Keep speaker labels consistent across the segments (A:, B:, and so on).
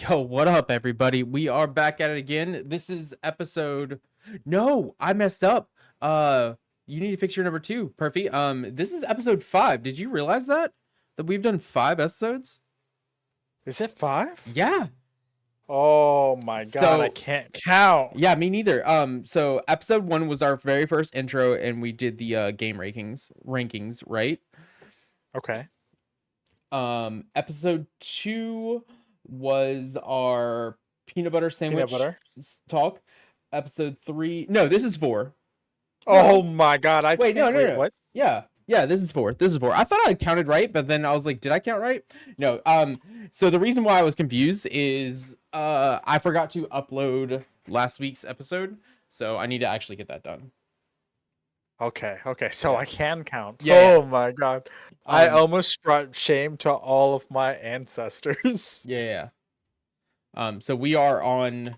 A: Yo, what up, everybody? We are back at it again. This is episode. No, I messed up. You need to fix your number 2, Perfy. This is episode 5. Did you realize that we've done 5 episodes?
B: Is it 5?
A: Yeah.
B: Oh my god, I can't count.
A: Yeah, me neither. So episode 1 was our very first intro, and we did the game rankings, right?
B: Okay.
A: Episode 2 was our peanut butter sandwich talk. Episode 3. No, this is 4.
B: Oh my god,
A: No.
B: What?
A: Yeah, this is 4. I thought I counted right, but then I was like, did I count right? No. So the reason why I was confused is I forgot to upload last week's episode, so I need to actually get that done.
B: Okay. So I can count.
A: Yeah.
B: Oh my god. I almost brought shame to all of my ancestors.
A: Yeah. So we are on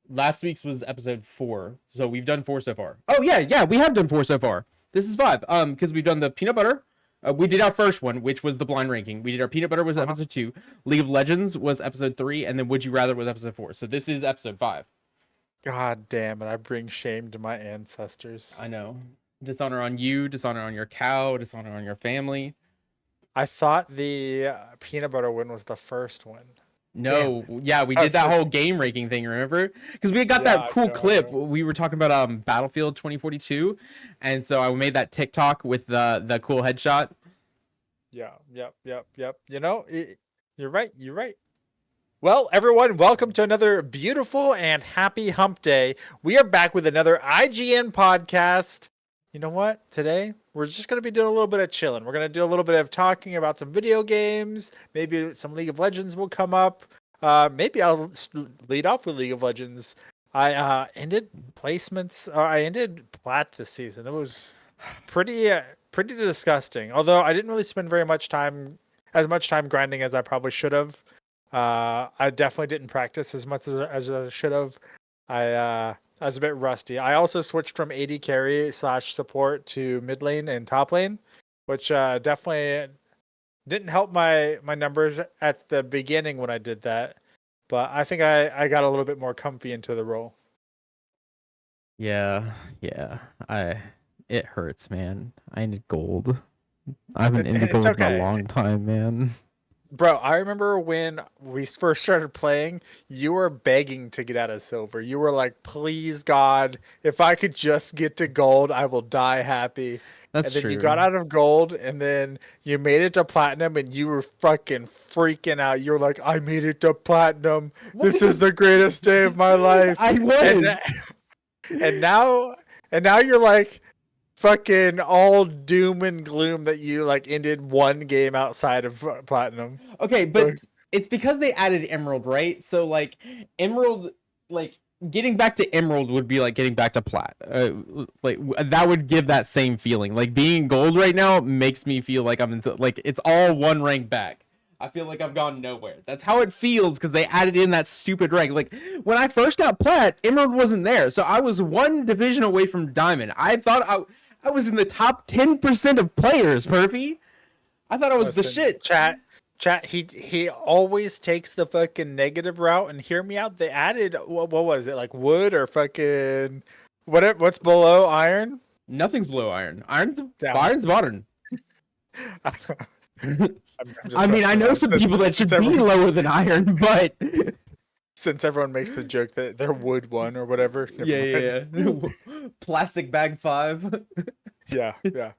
A: last week's was episode 4. So we've done 4 so far. Oh yeah, we have done 4 so far. This is 5. Because we've done the peanut butter. We did our first one, which was the blind ranking. We did our peanut butter was episode 2. League of Legends was episode 3, and then Would You Rather was episode 4. So this is episode 5.
B: God damn it, I bring shame to my ancestors.
A: I know. Dishonor on you, dishonor on your cow, dishonor on your family.
B: I thought the peanut butter one was the first one.
A: No, yeah, we did that whole game ranking thing, remember? Because we got that cool clip. We were talking about Battlefield 2042, and so I made that TikTok with the cool headshot.
B: Yeah, yep. You know, you're right. Well, everyone, welcome to another beautiful and happy hump day. We are back with another IGN podcast. You know what? Today, we're just going to be doing a little bit of chilling. We're going to do a little bit of talking about some video games. Maybe some League of Legends will come up. Maybe I'll lead off with League of Legends. I ended placements. I ended plat this season. It was pretty disgusting. Although I didn't really spend as much time grinding as I probably should have. I definitely didn't practice as much as I should have. I was a bit rusty. I also switched from AD carry / support to mid lane and top lane, which definitely didn't help my numbers at the beginning when I did that. But I think I got a little bit more comfy into the role.
A: Yeah. It hurts, man. I need gold. I haven't ended
B: It's
A: gold in a
B: okay.
A: long time, man.
B: Bro, I remember when we first started playing, you were begging to get out of silver. You were like, please, God, if I could just get to gold, I will die happy. And
A: That's
B: then you got
A: true.
B: out of gold, and then you made it to platinum, and you were fucking freaking out. You were like, I made it to platinum.
A: What?
B: This is the greatest day of my life.
A: I
B: And
A: was.
B: and now and now you're like fucking all doom and gloom that you like ended one game outside of platinum.
A: Okay, but it's because they added Emerald, right? So like Emerald, like getting back to Emerald would be like getting back to Plat. That would give that same feeling. Like being gold right now makes me feel like I'm in like it's all one rank back. I feel like I've gone nowhere. That's how it feels because they added in that stupid rank. Like when I first got Plat, Emerald wasn't there, so I was one division away from Diamond. I thought I was in the top 10% of players, Perpy. I thought I was the
B: Listen,
A: shit.
B: chat. He always takes the fucking negative route. And hear me out. They added what was it like wood or fucking what's below iron?
A: Nothing's below iron.
B: Damn.
A: Iron's modern.
B: I'm just
A: I mean, I
B: messing
A: know
B: around.
A: some people that
B: Since
A: should be
B: everyone,
A: lower than iron, but
B: since everyone makes the joke that they're wood one or whatever. Never
A: yeah,
B: mind.
A: yeah, yeah. Plastic bag 5.
B: Yeah, yeah.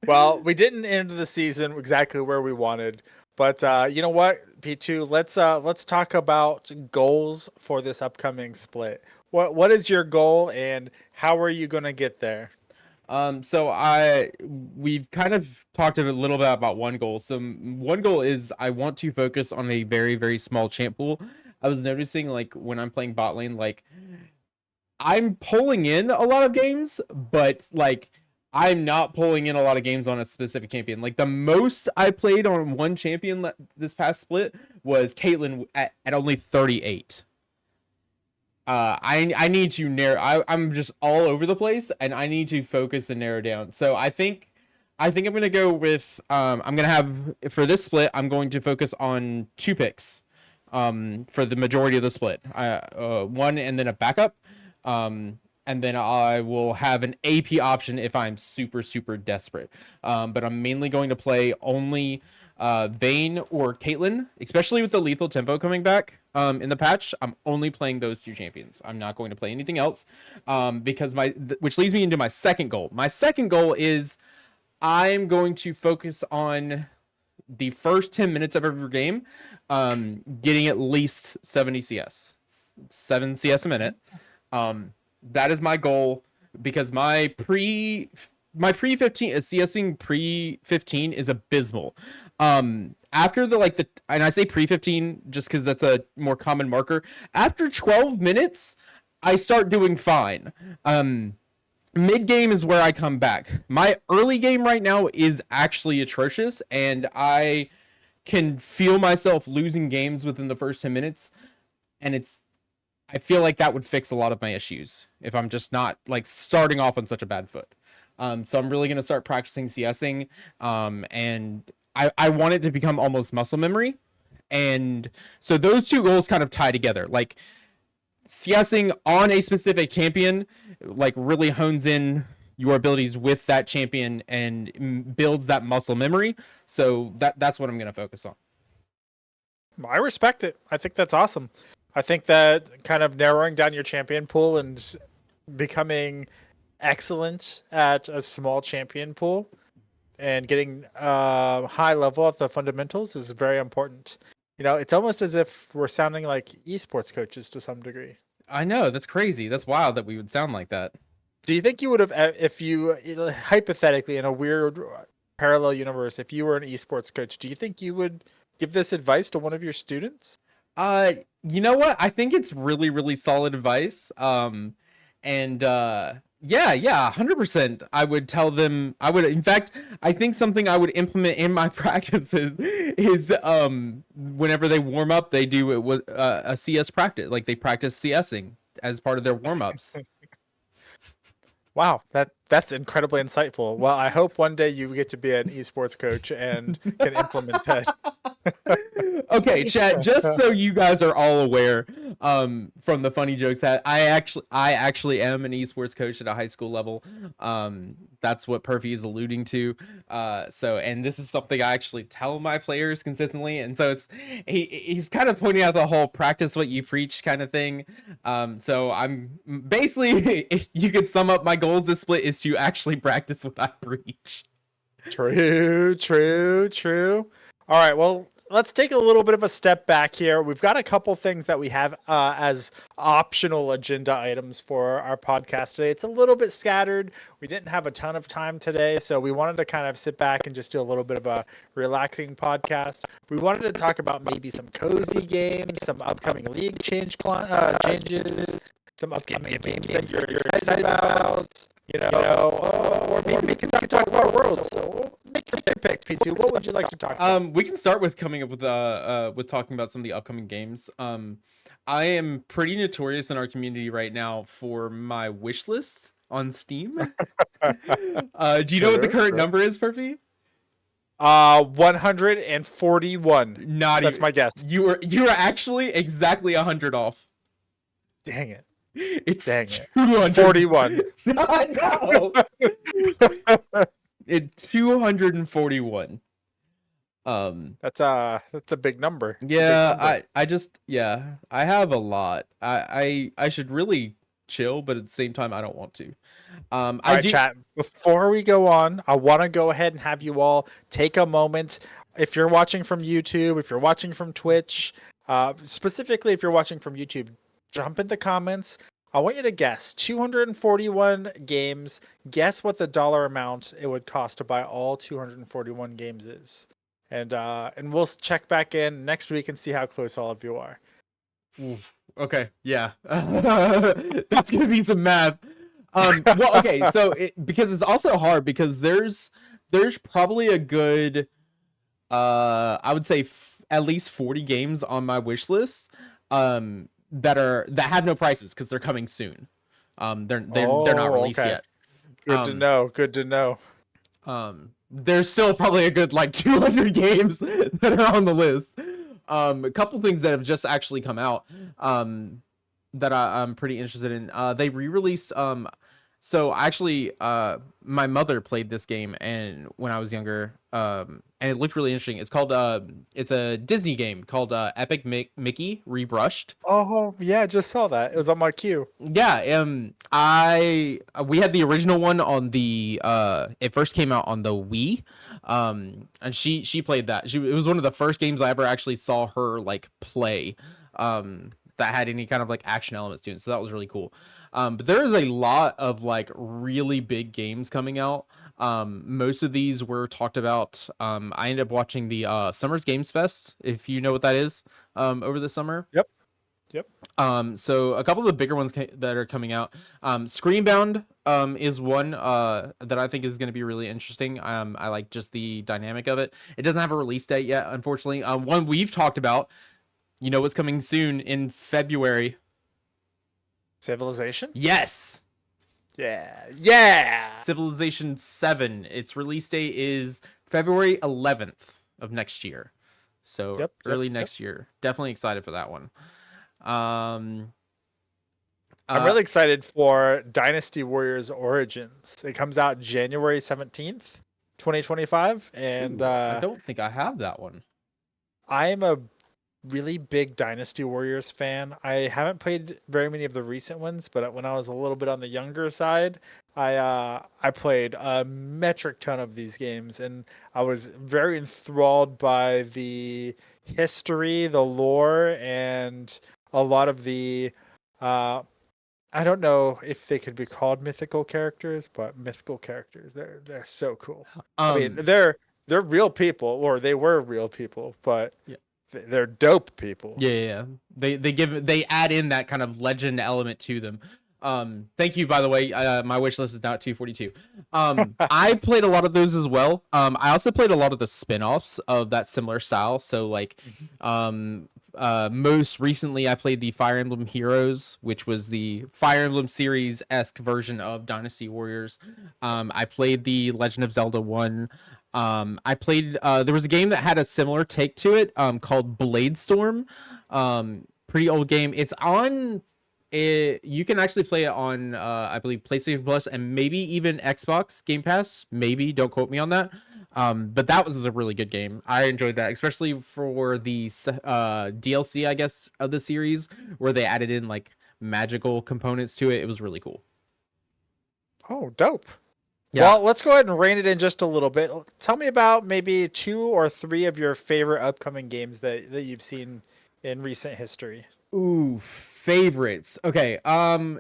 B: Well, we didn't end the season exactly where we wanted, but you know what, P2, let's talk about goals for this upcoming split. What is your goal and how are you gonna get there?
A: So we've kind of talked a little bit about one goal. So one goal is I want to focus on a very, very small champ pool. I was noticing like when I'm playing bot lane, like I'm pulling in a lot of games, but like I'm not pulling in a lot of games on a specific champion. Like the most I played on one champion this past split was Caitlyn at only 38. I need to narrow. I'm just all over the place, and I need to focus and narrow down. So I think I'm gonna go with I'm gonna have for this split. I'm going to focus on 2 picks, for the majority of the split. One and then a backup, and then I will have an AP option if I'm super super desperate. But I'm mainly going to play only Vayne or Caitlyn, especially with the lethal tempo coming back in the patch. I'm only playing those 2 champions. I'm not going to play anything else, because which leads me into my second goal. My second goal is I'm going to focus on the first 10 minutes of every game, getting at least 70 CS, 7 CS a minute. That is my goal because my pre 15 CSing pre 15 is abysmal. After and I say pre 15 just because that's a more common marker. After 12 minutes, I start doing fine. Mid game is where I come back. My early game right now is actually atrocious, and I can feel myself losing games within the first 10 minutes, and I feel like that would fix a lot of my issues if I'm just not like starting off on such a bad foot. So I'm really gonna start practicing CSing, and I want it to become almost muscle memory, and so those 2 goals kind of tie together. Like CSing on a specific champion, like really hones in your abilities with that champion and builds that muscle memory. So that's what I'm gonna focus on.
B: I respect it. I think that's awesome. I think that kind of narrowing down your champion pool and becoming excellent at a small champion pool and getting high level at the fundamentals is very important. You know, it's almost as if we're sounding like esports coaches to some degree.
A: I know that's crazy. That's wild that we would sound like that.
B: Do you think you would have, if you hypothetically in a weird parallel universe, if you were an esports coach, do you think you would give this advice to one of your students?
A: You know what? I think it's really, really solid advice. And yeah, 100%. I would tell them. In fact, I think something I would implement in my practices is whenever they warm up, they do it with a CS practice. Like they practice CSing as part of their warm ups.
B: Wow, that's incredibly insightful. Well, I hope one day you get to be an esports coach and can implement that.
A: Okay, chat, just so you guys are all aware, from the funny jokes, that I actually am an esports coach at a high school level. That's what Perfy is alluding to. And this is something I actually tell my players consistently, and so he's kind of pointing out the whole practice what you preach kind of thing. So I'm basically, if you could sum up my goals this split is to actually practice what I preach.
B: True, true, true. All right, well, let's take a little bit of a step back here. We've got a couple things that we have as optional agenda items for our podcast today. It's a little bit scattered. We didn't have a ton of time today, so we wanted to kind of sit back and just do a little bit of a relaxing podcast. We wanted to talk about maybe some cozy games, some upcoming league changes, some upcoming games that you're excited about. Or maybe we can talk about Worlds. So make your pick, P2. What would you like to talk about?
A: We can start with coming up with talking about some of the upcoming games. I am pretty notorious in our community right now for my wish list on Steam. Do you know what the current number is, Perfy?
B: 141. That's my guess.
A: You are actually exactly 100 off.
B: Dang it.
A: It's
B: Dang it.
A: 241.
B: 41.
A: No. It's 241.
B: That's a big number.
A: Yeah, I have a lot. I should really chill, but at the same time I don't want to.
B: All right, chat. Before we go on, I want to go ahead and have you all take a moment. If you're watching from YouTube, if you're watching from Twitch, specifically if you're watching from YouTube, jump in the comments. I want you to guess 241 games. Guess what the dollar amount it would cost to buy all 241 games is. And we'll check back in next week and see how close all of you are.
A: Oof. Okay, yeah. That's going to be some math. Well, okay, so because it's also hard because there's probably a good I would say at least 40 games on my wish list. That have no prices because they're coming soon. They're not released yet.
B: Good to know. Good to know.
A: There's still probably a good like 200 games that are on the list. A couple things that have just actually come out that I'm pretty interested in. They re-released so actually my mother played this game and when I was younger and it looked really interesting. It's called it's a Disney game called Epic Mickey Rebrushed.
B: Oh yeah, I just saw that. It was on my queue.
A: Yeah, we had the original one on the it first came out on the Wii. And she played that. It was one of the first games I ever actually saw her like play that had any kind of like action elements to it. So that was really cool. But there is a lot of like really big games coming out. Most of these were talked about. I ended up watching the Summer's Games Fest, if you know what that is, over the summer.
B: Yep.
A: So a couple of the bigger ones that are coming out. Screenbound is one that I think is going to be really interesting. I like just the dynamic of it. It doesn't have a release date yet, unfortunately. One we've talked about. You know what's coming soon in February?
B: Civilization?
A: Yes.
B: Yeah.
A: Civilization 7. Its release date is February 11th of next year. So early next year. Definitely excited for that one.
B: I'm really excited for Dynasty Warriors Origins. It comes out January 17th, 2025. And
A: I don't think I have that one.
B: I am a really big Dynasty Warriors fan. I haven't played very many of the recent ones, but when I was a little bit on the younger side, I played a metric ton of these games, and I was very enthralled by the history, the lore, and a lot of the I don't know if they could be called mythical characters, but mythical characters. They're so cool. I mean, they're real people, or they were real people, but
A: yeah.
B: They're dope people.
A: Yeah. They add in that kind of legend element to them. Thank you, by the way. My wish list is now at 242. I played a lot of those as well. I also played a lot of the spin-offs of that similar style. So like, most recently I played the Fire Emblem Heroes, which was the Fire Emblem series-esque version of Dynasty Warriors. I played the Legend of Zelda 1. I played there was a game that had a similar take to it called Blade Storm. Pretty old game. It's on you can actually play it on I believe PlayStation Plus and maybe even Xbox Game Pass. Maybe, don't quote me on that. But that was a really good game. I enjoyed that, especially for the DLC, I guess, of the series where they added in like magical components to it. It was really cool.
B: Oh, dope.
A: Yeah.
B: Well, let's go ahead and rein it in just a little bit. Tell me about maybe 2 or 3 of your favorite upcoming games that you've seen in recent history.
A: Ooh, favorites. Okay.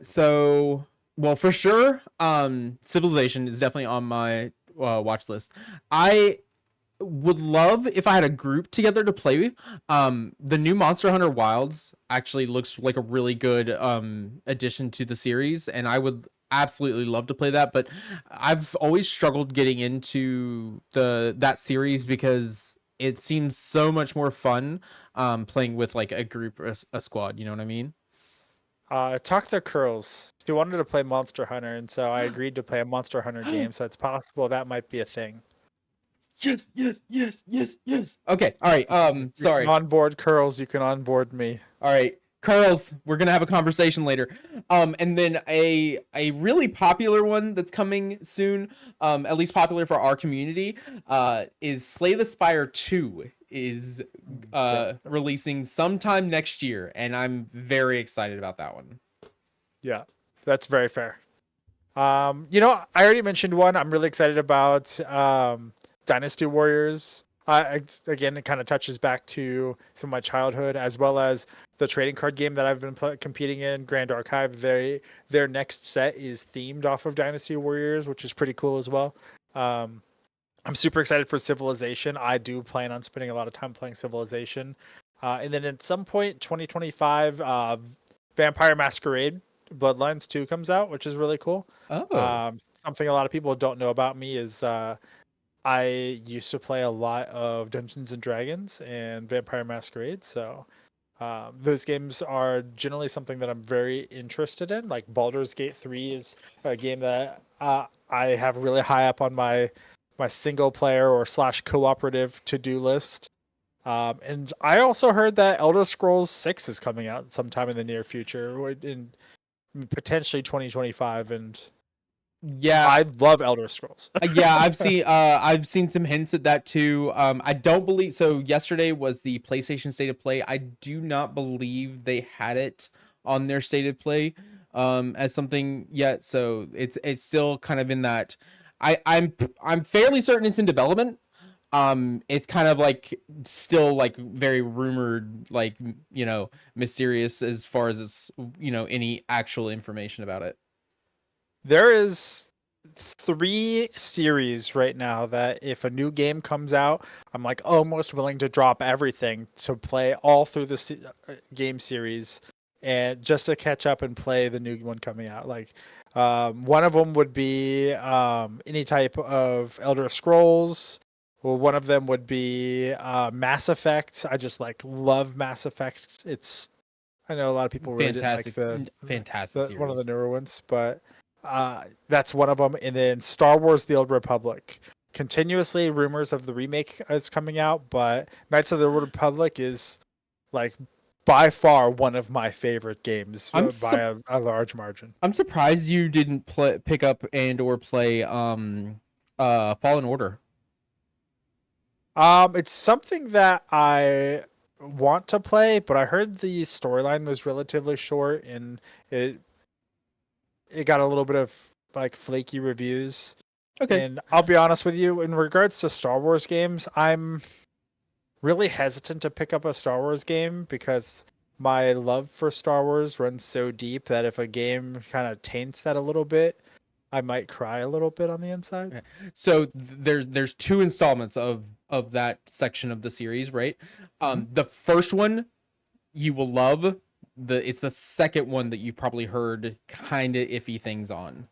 A: So, well, for sure, Civilization is definitely on my watch list. I would love if I had a group together to play. The new Monster Hunter Wilds actually looks like a really good addition to the series, and I would absolutely love to play that. But I've always struggled getting into that series because it seems so much more fun playing with like a group or a squad. You know what I mean?
B: Talk to Curls. She wanted to play Monster Hunter, and so I agreed to play a Monster Hunter game. So it's possible that might be a thing.
A: Yes, yes, yes, yes, yes. Okay, all right.
B: You
A: Sorry.
B: can onboard Curls. You can onboard me.
A: All right, Curls, we're gonna have a conversation later. And then a really popular one that's coming soon, at least popular for our community, is Slay the Spire 2 is releasing sometime next year, and I'm very excited about that one.
B: Yeah, that's very fair. I already mentioned one. I'm really excited about Dynasty Warriors. Again, it kind of touches back to some of my childhood, as well as the trading card game that I've been competing in, Grand Archive. Their next set is themed off of Dynasty Warriors, which is pretty cool as well. I'm super excited for Civilization. I do plan on spending a lot of time playing Civilization. And then at some point, 2025, Vampire Masquerade Bloodlines 2 comes out, which is really cool.
A: Oh,
B: Something a lot of people don't know about me is I used to play a lot of Dungeons and Dragons and Vampire Masquerade, so those games are generally something that I'm very interested in. Like Baldur's Gate 3 is a game that I have really high up on my single player or / cooperative to-do list. And I also heard that Elder Scrolls 6 is coming out sometime in the near future, in potentially 2025, and
A: yeah.
B: I love Elder Scrolls.
A: Yeah, I've seen some hints at that too. I don't believe so. Yesterday was the PlayStation State of Play. I do not believe they had it on their State of Play as something yet. So it's still kind of in that. I'm fairly certain it's in development. It's kind of like still like very rumored, like mysterious as far as it's any actual information about it.
B: There is 3 series right now that if a new game comes out, I'm like almost willing to drop everything to play all through the game series and just to catch up and play the new one coming out. Like one of them would be any type of Elder Scrolls. Well, one of them would be Mass Effect. I just like love Mass Effect. I know a lot of people really
A: Fantastic,
B: didn't like
A: fantastic series.
B: one of the newer ones, but that's one of them. And then Star Wars: The Old Republic. Continuously, rumors of the remake is coming out, but Knights of the Old Republic is like by far one of my favorite games by a large margin.
A: I'm surprised you didn't pick up and or play Fallen Order.
B: It's something that I want to play, but I heard the storyline was relatively short and it got a little bit of like flaky reviews.
A: Okay.
B: And I'll be honest with you, in regards to Star Wars games, I'm really hesitant to pick up a Star Wars game because my love for Star Wars runs so deep that if a game kind of taints that a little bit, I might cry a little bit on the inside.
A: Okay. So there's 2 installments of that section of the series, right? The first one you will love. It's the second one that you probably heard kind of iffy things on.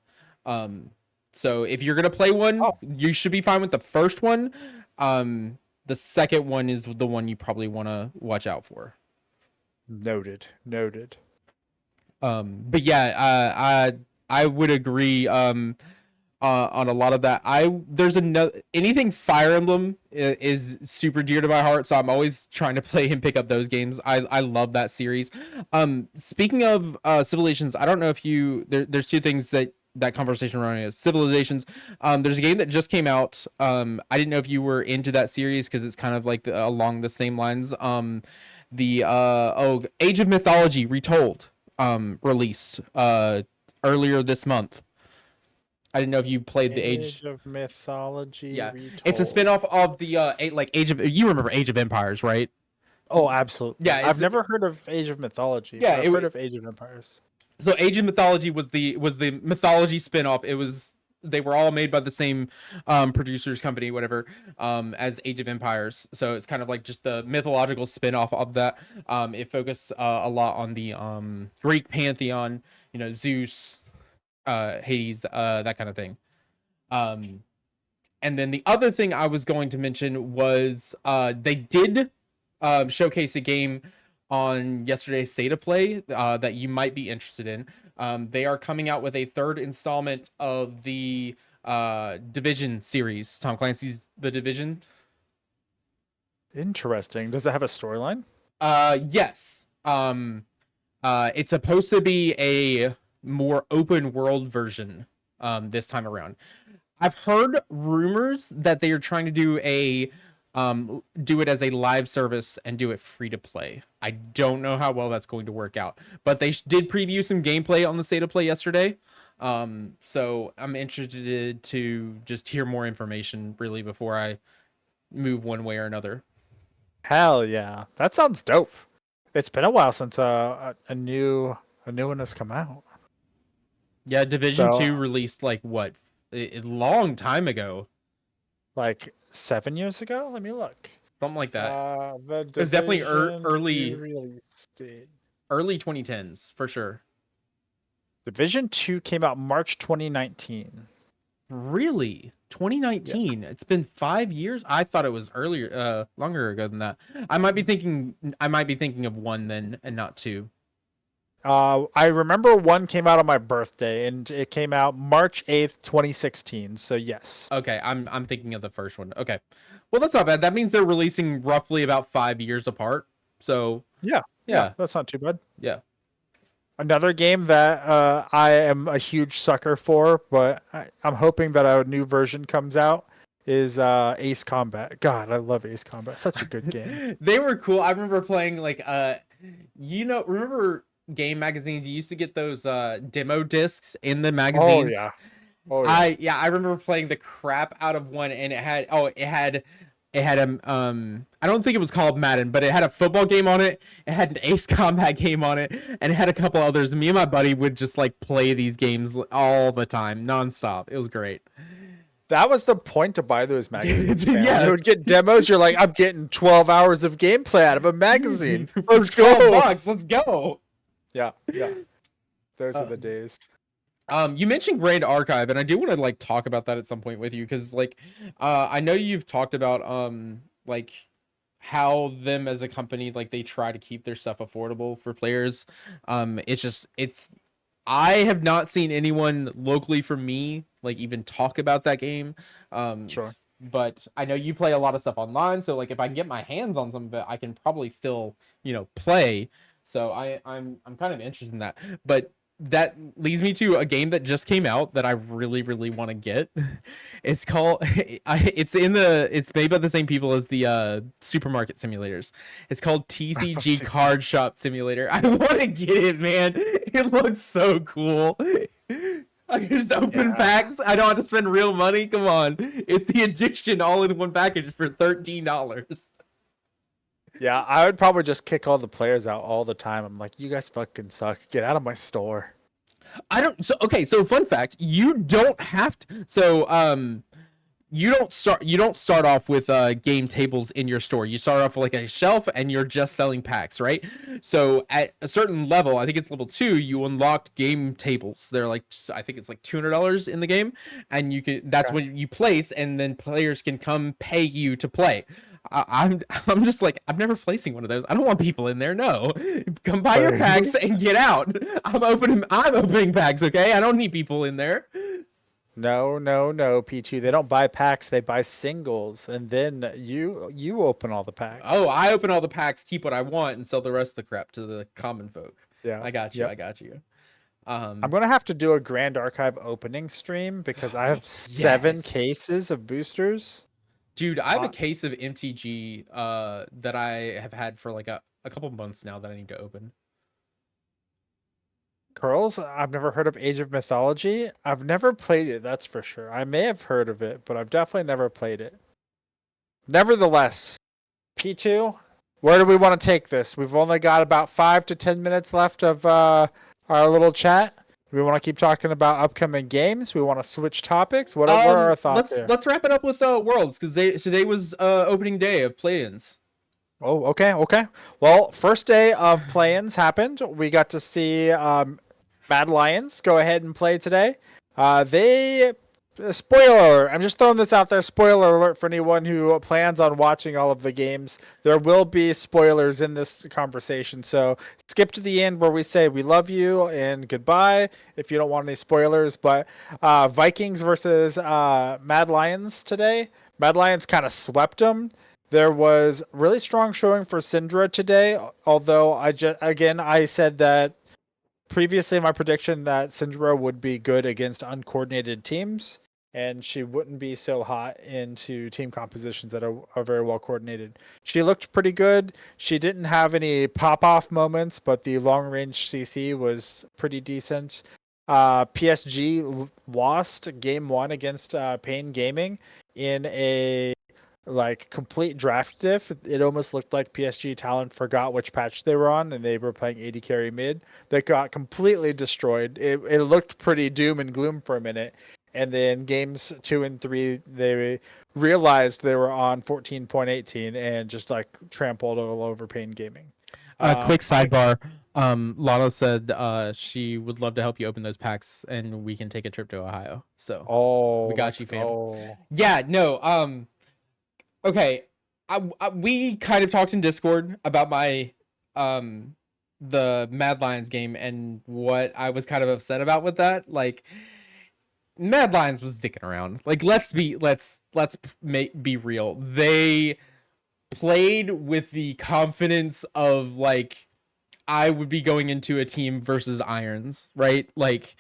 A: So if you're gonna play one, you should be fine with the first one. The second one is the one you probably want to watch out for.
B: Noted.
A: But yeah, I would agree. on a lot of that. There's another anything Fire Emblem is super dear to my heart, so I'm always trying to play and pick up those games. I love that series. Speaking of Civilizations, I don't know if there's two things that conversation running is Civilizations. There's a game that just came out. I didn't know if you were into that series because it's kind of like along the same lines. The Age of Mythology Retold released earlier this month. I didn't know if you played the
B: Age of Mythology.
A: Yeah,
B: Retold.
A: it's a spinoff of the Age of. You remember Age of Empires, right?
B: Oh, absolutely.
A: Yeah,
B: I've never heard of Age of Mythology.
A: Yeah,
B: I've heard of Age of Empires.
A: So Age of Mythology was the mythology spinoff. They were all made by the same producers company, whatever, as Age of Empires. So it's kind of like just the mythological spinoff of that. It focused a lot on the Greek pantheon, Zeus, Hades, that kind of thing. And then the other thing I was going to mention was they did showcase a game on yesterday's State of Play that you might be interested in. They are coming out with a third installment of the Division series, Tom Clancy's The Division.
B: Interesting. Does that have a storyline?
A: Yes. It's supposed to be a more open world version this time around. I've heard rumors that they are trying to do it as a live service and do it free to play. I don't know how well that's going to work out, but they did preview some gameplay on the State of Play yesterday. So I'm interested to just hear more information really before I move one way or another.
B: Hell yeah, that sounds dope. It's been a while since a new one has come out.
A: Yeah, Division 2 released like what, a long time ago.
B: Like 7 years ago? Let me look.
A: Something like that.
B: It
A: was definitely early 2010s for sure.
B: Division 2 came out March 2019.
A: Really? 2019? Yeah. It's been 5 years? I thought it was earlier, longer ago than that. I might be thinking of 1 then and not 2.
B: I remember 1 came out on my birthday, and it came out March 8th, 2016. So yes.
A: Okay, I'm thinking of the first one. Okay, well that's not bad. That means they're releasing roughly about 5 years apart. So
B: yeah, that's not too bad.
A: Yeah.
B: Another game that I am a huge sucker for, but I'm hoping that a new version comes out, is Ace Combat. God, I love Ace Combat. Such a good game.
A: They were cool. I remember playing remember game magazines? You used to get those demo discs in the magazines.
B: Oh yeah.
A: I remember playing the crap out of one, and it had I don't think it was called Madden, but it had a football game on it. It had an Ace Combat game on it, and it had a couple others. Me and my buddy would just like play these games all the time, nonstop. It was great.
B: That was the point to buy those magazines.
A: Yeah,
B: you would get demos. You're like, I'm getting 12 hours of gameplay out of a magazine.
A: Let's go. Let's go.
B: Yeah. Those are the days.
A: You mentioned Grand Archive, and I do want to like talk about that at some point with you, because like I know you've talked about like how them as a company, like they try to keep their stuff affordable for players. I have not seen anyone locally from me like even talk about that game.
B: Sure.
A: But I know you play a lot of stuff online, so like if I can get my hands on some of it, I can probably still, play. So I'm kind of interested in that. But that leads me to a game that just came out that I really, really want to get. It's called it's made by the same people as the supermarket simulators. It's called TCG Card Shop Simulator. I want to get it, man. It looks so cool. I can just open packs. I don't have to spend real money. Come on. It's the addiction all in one package for $13.
B: Yeah, I would probably just kick all the players out all the time. I'm like, you guys fucking suck. Get out of my store.
A: So fun fact, you don't have to. So you don't start off with game tables in your store. You start off with like a shelf, and you're just selling packs, right? So at a certain level, I think it's level 2, you unlocked game tables. They're like, I think it's like $200 in the game, and that's when you place, and then players can come pay you to play. I'm just like, I'm never placing one of those. I don't want people in there. No, come buy your packs and get out. I'm opening packs. Okay, I don't need people in there.
B: No, no, no, P2. They don't buy packs, they buy singles, and then you open all the
A: Oh,
B: packs.
A: I open all the packs, keep what I want, and sell the rest of the crap to the common folk.
B: Yeah.
A: I got you.
B: Yep.
A: I got you.
B: I'm gonna have to do a Grand Archive opening stream because I have 7
A: Yes.
B: cases of boosters.
A: Dude, I have a
B: Uh,
A: case of MTG that I have had for like a couple months now that I need to open.
B: Curls, I've never heard of Age of Mythology. I've never played it, that's for sure. I may have heard of it, but I've definitely never played it. Nevertheless, P2, where do we want to take this? We've only got about 5 to 10 minutes left of our little chat. We want to keep talking about upcoming games. We want to switch topics. What are our thoughts here?
A: Let's wrap it up with Worlds because today was opening day of play-ins.
B: Oh, okay, okay. Well, first day of play-ins happened. We got to see Mad Lions go ahead and play today. They spoiler. I'm just throwing this out there. Spoiler alert for anyone who plans on watching all of the games. There will be spoilers in this conversation, so skip to the end where we say we love you and goodbye if you don't want any spoilers. But Vikings versus Mad Lions today. Mad Lions kind of swept them. There was really strong showing for Syndra today, although I said that previously in my prediction that Syndra would be good against uncoordinated teams and she wouldn't be so hot into team compositions that are very well coordinated. She looked pretty good. She didn't have any pop-off moments, but the long-range CC was pretty decent. PSG lost game 1 against Pain Gaming in a like complete draft diff. It almost looked like PSG Talon forgot which patch they were on and they were playing AD carry mid. They got completely destroyed. It looked pretty doom and gloom for a minute. And then games 2 and 3, they realized they were on 14.18 and just like trampled all over Pain Gaming.
A: Quick sidebar. Lotto said she would love to help you open those packs and we can take a trip to Ohio. So
B: Oh,
A: we got
B: let's
A: you, fam.
B: go.
A: Yeah, no. Okay. We kind of talked in Discord about my the Mad Lions game and what I was kind of upset about with that. Like Mad Lions was dicking around. Like let's be real. They played with the confidence of like I would be going into a team versus Irons, right? Like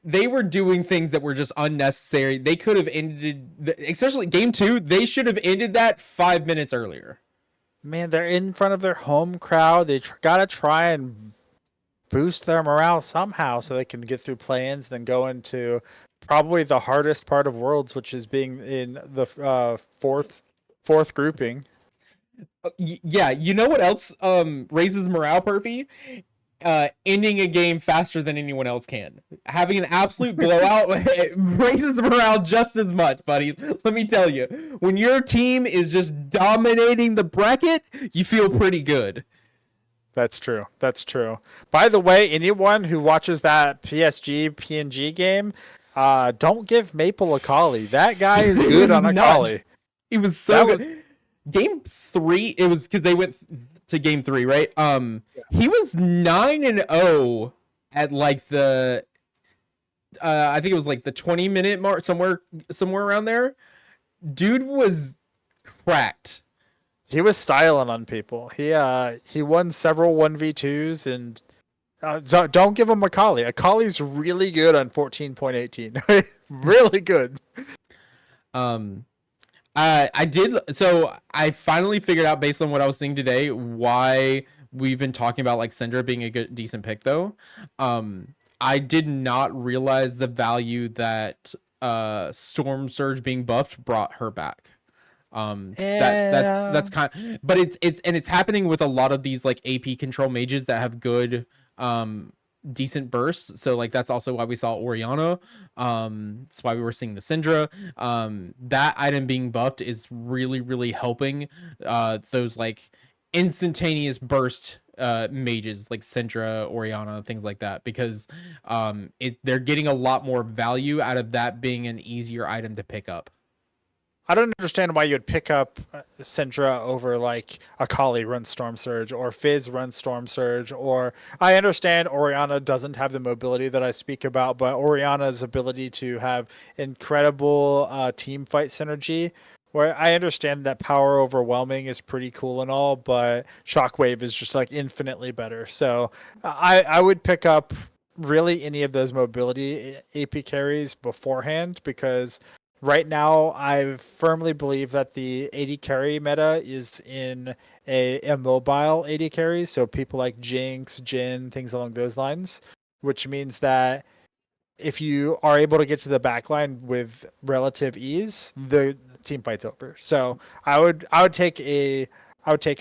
A: they were doing things that were just unnecessary. They could have ended, especially game 2. They should have ended that 5 minutes earlier.
B: Man, they're in front of their home crowd. They gotta try and boost their morale somehow so they can get through play-ins, then go into probably the hardest part of Worlds, which is being in the fourth grouping.
A: Yeah, you know what else raises morale, Perpy? Ending a game faster than anyone else can. Having an absolute blowout raises morale just as much, buddy. Let me tell you, when your team is just dominating the bracket, you feel pretty good.
B: That's true. That's true. By the way, anyone who watches that PSG PNG game, don't give Maple a collie. That guy is good on a collie.
A: He was so good. Game 3, it was because they went to game 3, right? He was 9-0 at like the I think it was like the 20-minute mark, somewhere around there. Dude was cracked.
B: He was styling on people. He won several 1v2s and don't give him a collie. A collie's really good on 14.18. Really good.
A: I did. So I finally figured out, based on what I was seeing today, why we've been talking about like Syndra being a decent pick, though. I did not realize the value that Storm Surge being buffed brought her back. That's kind, but it's happening with a lot of these like AP control mages that have good decent bursts. So like that's also why we saw Oriana. That's why we were seeing the Syndra. That item being buffed is really helping those like instantaneous burst mages like Syndra, Oriana, things like that, because they're getting a lot more value out of that being an easier item to pick up.
B: I don't understand why you'd pick up Syndra over like Akali runs Storm Surge or Fizz runs Storm Surge. Or I understand Orianna doesn't have the mobility that I speak about, but Orianna's ability to have incredible team fight synergy. Where I understand that power overwhelming is pretty cool and all, but Shockwave is just like infinitely better. So I would pick up really any of those mobility AP carries beforehand because right now, I firmly believe that the AD carry meta is in a mobile AD carry, so people like Jinx, Jhin, things along those lines, which means that if you are able to get to the backline with relative ease, the team fight's over. So I would take a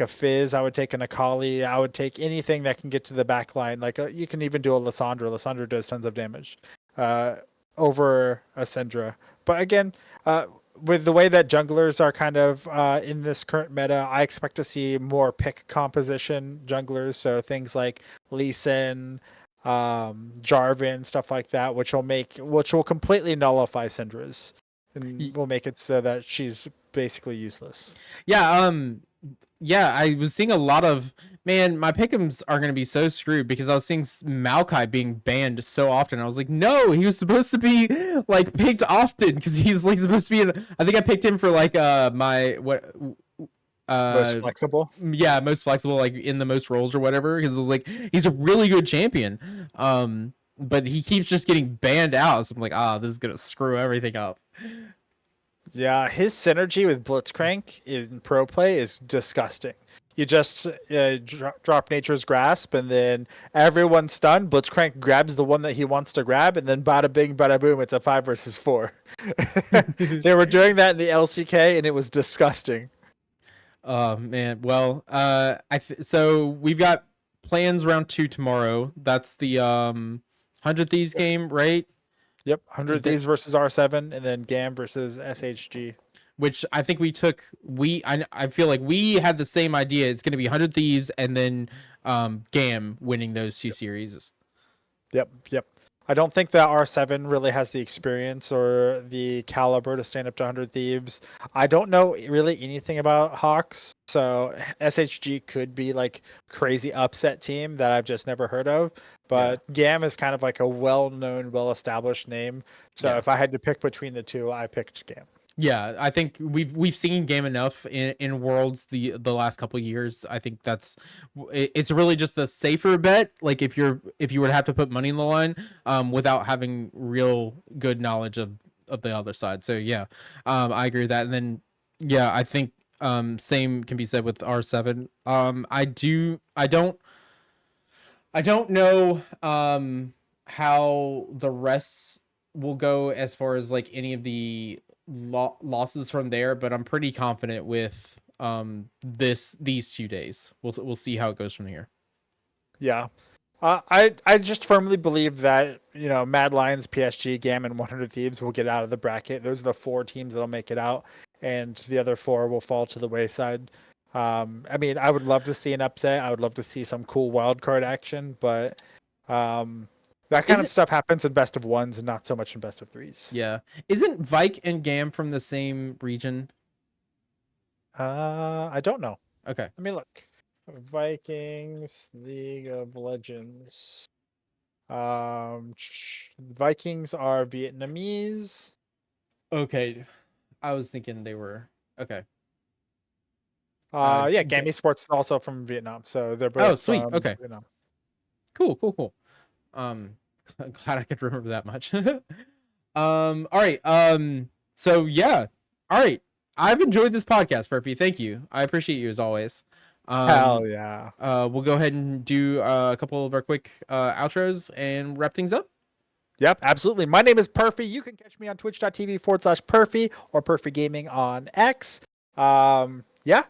B: Fizz, I would take an Akali, I would take anything that can get to the backline. Like you can even do a Lissandra. Lissandra does tons of damage uh, over a Syndra. But again, uh, with the way that junglers are kind of in this current meta, I expect to see more pick composition junglers. So things like Lee Sin, Jarvan, stuff like that, which will completely nullify Syndra's and will make it so that she's basically useless.
A: Yeah, yeah, I was seeing a lot of man. My pick'ems are gonna be so screwed because I was seeing Maokai being banned so often. I was like, no, he was supposed to be like picked often because he's like supposed to be. I think I picked him for like my what
B: Most flexible.
A: yeah, most flexible, like in the most roles or whatever, because it was like he's a really good champion. But he keeps just getting banned out. So I'm like, this is gonna screw everything up.
B: Yeah, his synergy with Blitzcrank in pro play is disgusting. You just drop Nature's Grasp, and then everyone's stunned. Blitzcrank grabs the one that he wants to grab, and then bada bing, bada boom, it's a 5 versus 4. They were doing that in the LCK, and it was disgusting.
A: Oh man. Well, so we've got plans round 2 tomorrow. That's the 100 Thieves game, right?
B: Yep, 100 Thieves versus R7, and then GAM versus SHG.
A: Which I think I feel like we had the same idea. It's going to be 100 Thieves and then GAM winning those two series.
B: Yep. I don't think that R7 really has the experience or the caliber to stand up to 100 Thieves. I don't know really anything about Hawks, so SHG could be like crazy upset team that I've just never heard of. But GAM is kind of like a well-known, well-established name. So if I had to pick between the two, I picked GAM.
A: Yeah, I think we've seen game enough in Worlds the last couple of years. I think it's really just a safer bet. Like if you were to have to put money in the line, without having real good knowledge of the other side. So yeah, I agree with that. And then yeah, I think same can be said with R7. I don't know how the rest will go as far as like any of the losses from there, but I'm pretty confident with these 2 days. We'll see how it goes from here.
B: Yeah. I just firmly believe that, Mad Lions, PSG, GAM, and 100 Thieves will get out of the bracket. Those are the 4 teams that'll make it out, and the other 4 will fall to the wayside. I mean, I would love to see an upset. I would love to see some cool wild card action, but that kind of stuff happens in best of ones and not so much in best of threes.
A: Yeah. Isn't Vike and GAM from the same region?
B: I don't know.
A: Okay.
B: Let me look. Vikings, League of Legends. Vikings are Vietnamese.
A: Okay. I was thinking they were okay.
B: Yeah, GAM Esports is also from Vietnam, so they're both.
A: Oh, sweet. Okay.
B: Vietnam.
A: Cool. Glad I could remember that much. All right. So yeah. All right. I've enjoyed this podcast, Perfy. Thank you. I appreciate you as always.
B: Hell yeah.
A: We'll go ahead and do a couple of our quick outros and wrap things up.
B: Yep, absolutely. My name is Perfy. You can catch me on twitch.tv/Perfy or Perfy Gaming on X. Yeah.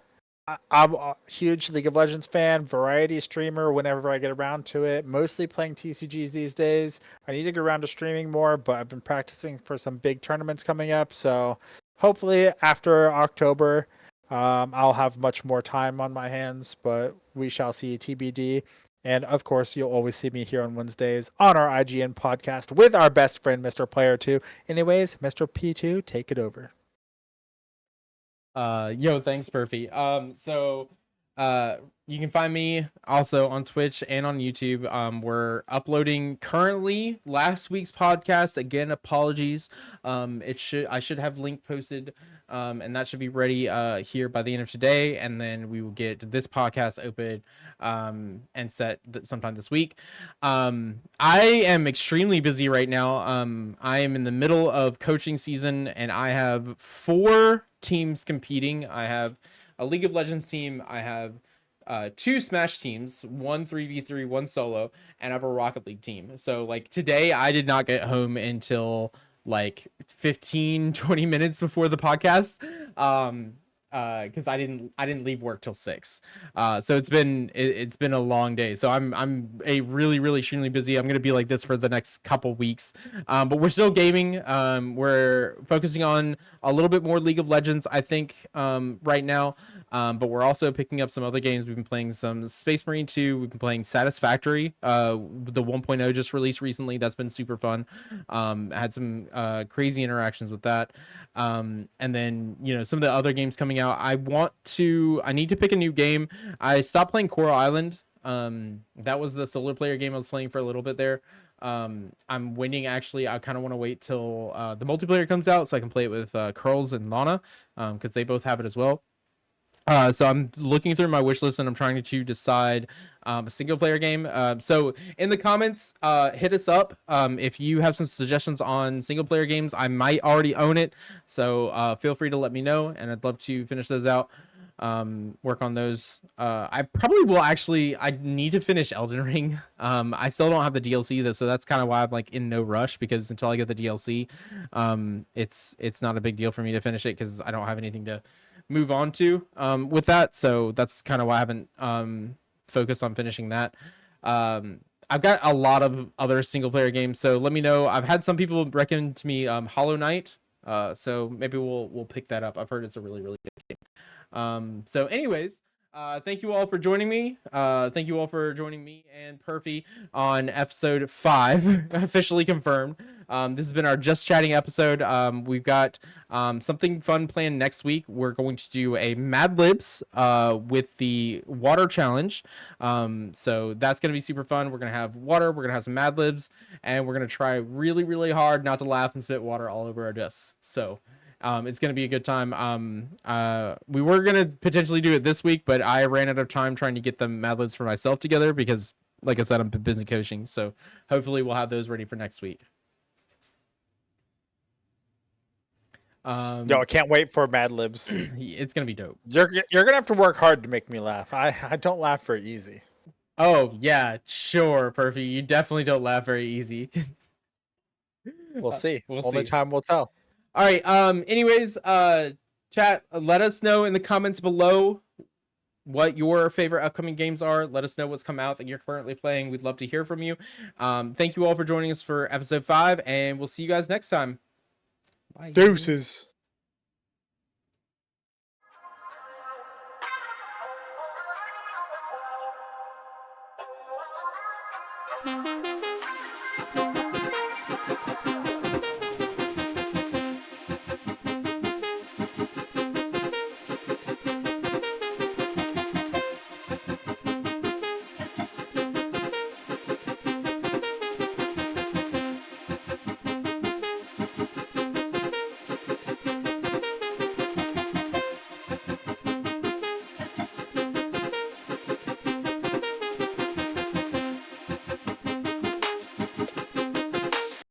B: I'm a huge League of Legends fan, variety streamer whenever I get around to it. Mostly playing TCGs these days. I need to get around to streaming more, but I've been practicing for some big tournaments coming up. So hopefully after October, I'll have much more time on my hands, but we shall see TBD. And of course, you'll always see me here on Wednesdays on our IGN podcast with our best friend, Mr. Player 2. Anyways, Mr. P2, take it over.
A: Yo, thanks, Perfy. Uh, you can find me also on Twitch and on YouTube. We're uploading currently last week's podcast. Again, apologies. I should have link posted, and that should be ready here by the end of today, and then we will get this podcast open, and set sometime this week. I am extremely busy right now. I am in the middle of coaching season, and I have 4 teams competing. I have a League of Legends team. I have 2 Smash teams, one 3v3, one solo, and I have a Rocket League team. So like today, I did not get home until like 15-20 minutes before the podcast. Because I didn't leave work till 6. So it's been a long day. So I'm a really extremely busy. I'm gonna be like this for the next couple weeks. But we're still gaming. We're focusing on a little bit more League of Legends, I think, right now. But we're also picking up some other games. We've been playing some Space Marine 2. We've been playing Satisfactory. The 1.0 just released recently. That's been super fun. I had some crazy interactions with that. And then, some of the other games coming out. I need to pick a new game. I stopped playing Coral Island. That was the solo player game I was playing for a little bit there. I'm waiting, actually. I kind of want to wait till the multiplayer comes out so I can play it with Curls and Lana, because they both have it as well. So I'm looking through my wish list and I'm trying to decide a single player game. So in the comments, hit us up if you have some suggestions on single player games. I might already own it, so feel free to let me know, and I'd love to finish those out. Work on those. I probably will actually. I need to finish Elden Ring. I still don't have the DLC though, so that's kind of why I'm like in no rush, because until I get the DLC, it's not a big deal for me to finish it because I don't have anything to move on to with that. So that's kind of why I haven't focused on finishing that. I've got a lot of other single player games, so let me know. I've had some people recommend to me Hollow Knight, so maybe we'll pick that up. I've heard it's a really good game. So anyways, thank you all for joining me. Thank you all for joining me and Perfy on episode 5, officially confirmed. This has been our Just Chatting episode. We've got something fun planned next week. We're going to do a Mad Libs with the water challenge. So that's going to be super fun. We're going to have water. We're going to have some Mad Libs. And we're going to try really hard not to laugh and spit water all over our desks. So it's going to be a good time. We were going to potentially do it this week, but I ran out of time trying to get the Mad Libs for myself together because, like I said, I'm busy coaching. So hopefully we'll have those ready for next week.
B: Yo, I can't wait for Mad Libs.
A: It's gonna be dope.
B: You're gonna have to work hard to make me laugh. I don't laugh very easy.
A: Oh yeah, sure, Perfy. You definitely don't laugh very easy.
B: We'll see.
A: We'll
B: Only
A: see.
B: time will tell.
A: All right. Anyways, chat. Let us know in the comments below what your favorite upcoming games are. Let us know what's come out that you're currently playing. We'd love to hear from you. Thank you all for joining us for episode 5, and we'll see you guys next time. Bye.
B: Deuces.
C: Thank you.